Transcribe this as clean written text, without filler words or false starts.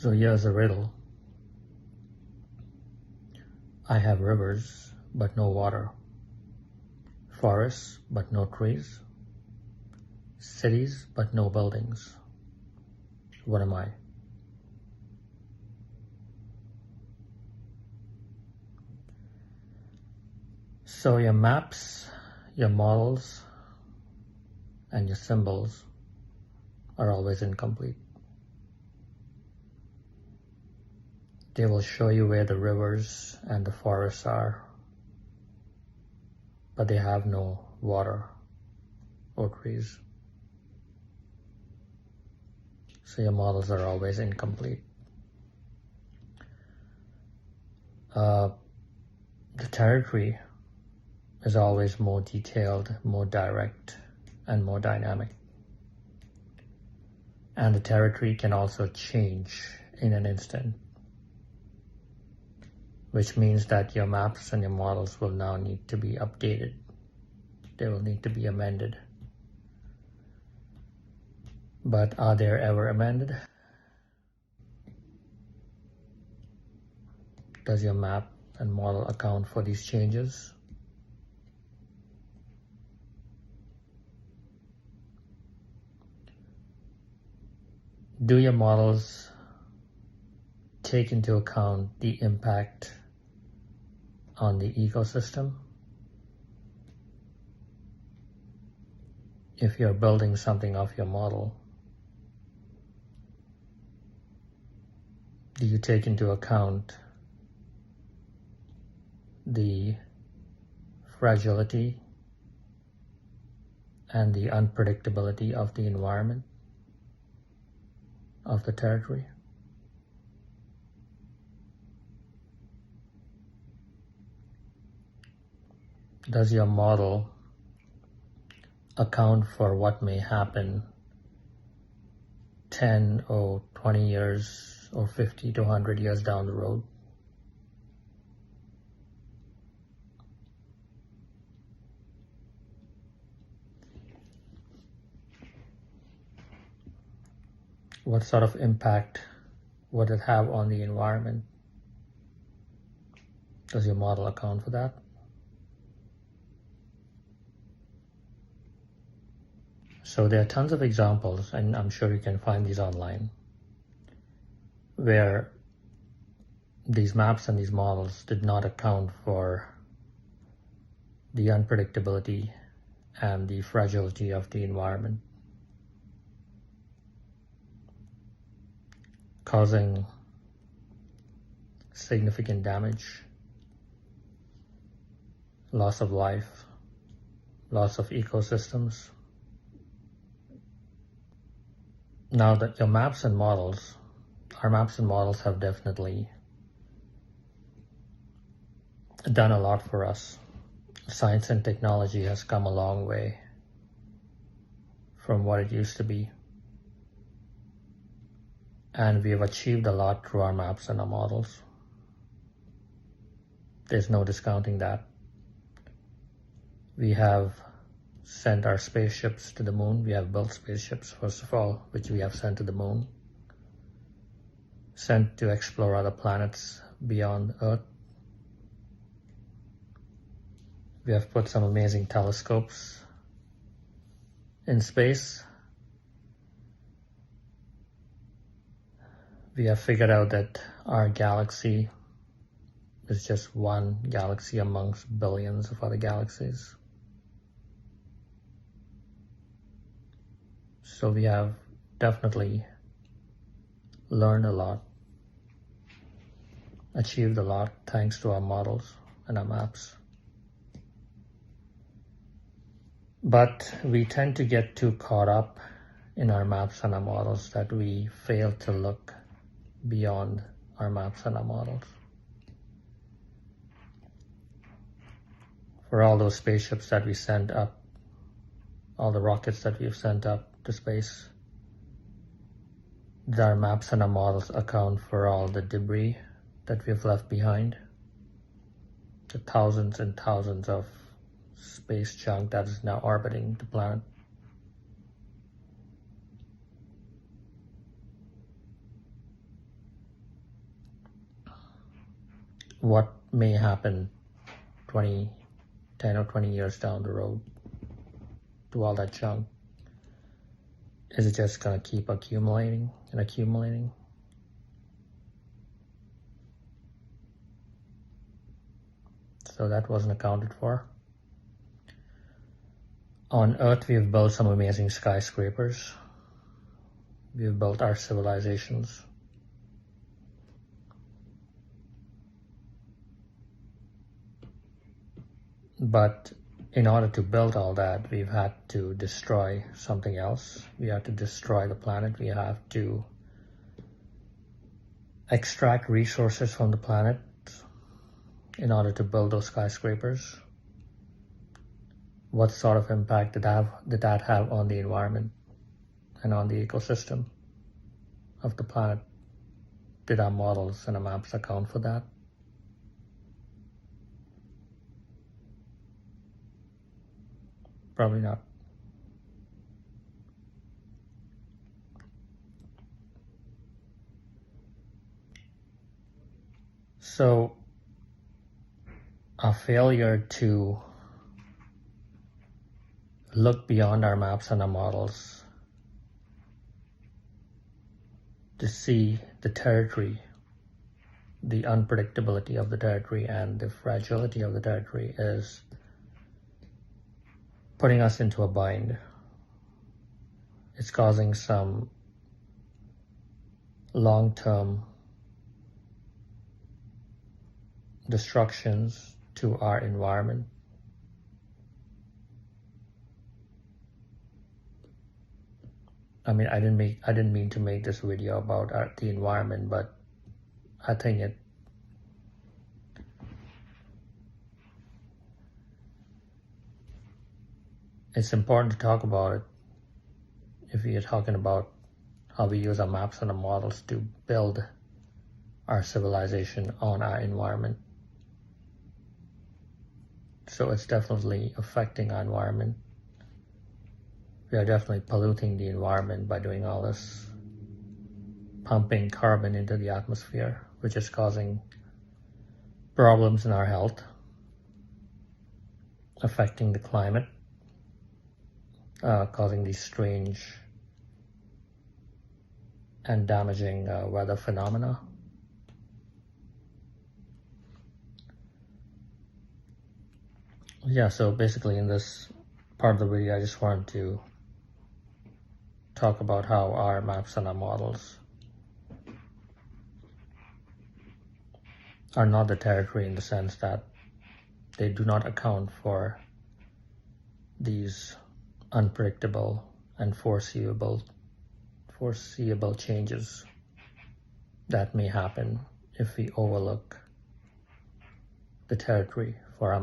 So here's a riddle. I have rivers, but no water. Forests, but no trees. Cities, but no buildings. What am I? So your maps, your models, and your symbols are always incomplete. They will show you where the rivers and the forests are, but they have no water or trees. So your models are always incomplete. The territory is always more detailed, more direct, and more dynamic. And the territory can also change in an instant, which means that your maps and your models will now need to be updated. They will need to be amended. But are they ever amended? Does your map and model account for these changes? Do your models take into account the impact on the ecosystem? If you're building something off your model, do you take into account the fragility and the unpredictability of the environment of the territory? Does your model account for what may happen 10 or 20 years or 50 to 100 years down the road? What sort of impact would it have on the environment? Does your model account for that? So there are tons of examples, and I'm sure you can find these online, where these maps and these models did not account for the unpredictability and the fragility of the environment, causing significant damage, loss of life, loss of ecosystems. Now that your maps and models, our maps and models have definitely done a lot for us. Science and technology has come a long way from what it used to be. And we have achieved a lot through our maps and our models. There's no discounting that. We have sent our spaceships to the moon. We have built spaceships, first of all, which we have sent to the moon, sent to explore other planets beyond Earth. We have put some amazing telescopes in space. We have figured out that our galaxy is just one galaxy amongst billions of other galaxies. So we have definitely learned a lot, achieved a lot thanks to our models and our maps. But we tend to get too caught up in our maps and our models that we fail to look beyond our maps and our models. For all those spaceships that we sent up, all the rockets that we've sent up to space, did our maps and our models account for all the debris that we've left behind? The thousands and thousands of space junk that is now orbiting the planet? what may happen 10 or 20 years down the road to all that junk. Is it just going to keep accumulating and accumulating? So that wasn't accounted for. On Earth, we've built some amazing skyscrapers. We've built our civilizations. But in order to build all that, we've had to destroy something else. We have to destroy the planet. We have to extract resources from the planet in order to build those skyscrapers. What sort of impact did that have on the environment and on the ecosystem of the planet? Did our models and our maps account for that? Probably not. So our failure to look beyond our maps and our models to see the territory, the unpredictability of the territory and the fragility of the territory is putting us into a bind. It's causing some long-term destructions to our environment. I mean, I didn't mean to make this video about the environment, but I think it's important to talk about it if we are talking about how we use our maps and our models to build our civilization on our environment. So it's definitely affecting our environment. We are definitely polluting the environment by doing all this, pumping carbon into the atmosphere, which is causing problems in our health, affecting the climate, causing these strange and damaging weather phenomena. Yeah, so basically in this part of the video, I just wanted to talk about how our maps and our models are not the territory, in the sense that they do not account for these unpredictable and foreseeable changes that may happen if we overlook the territory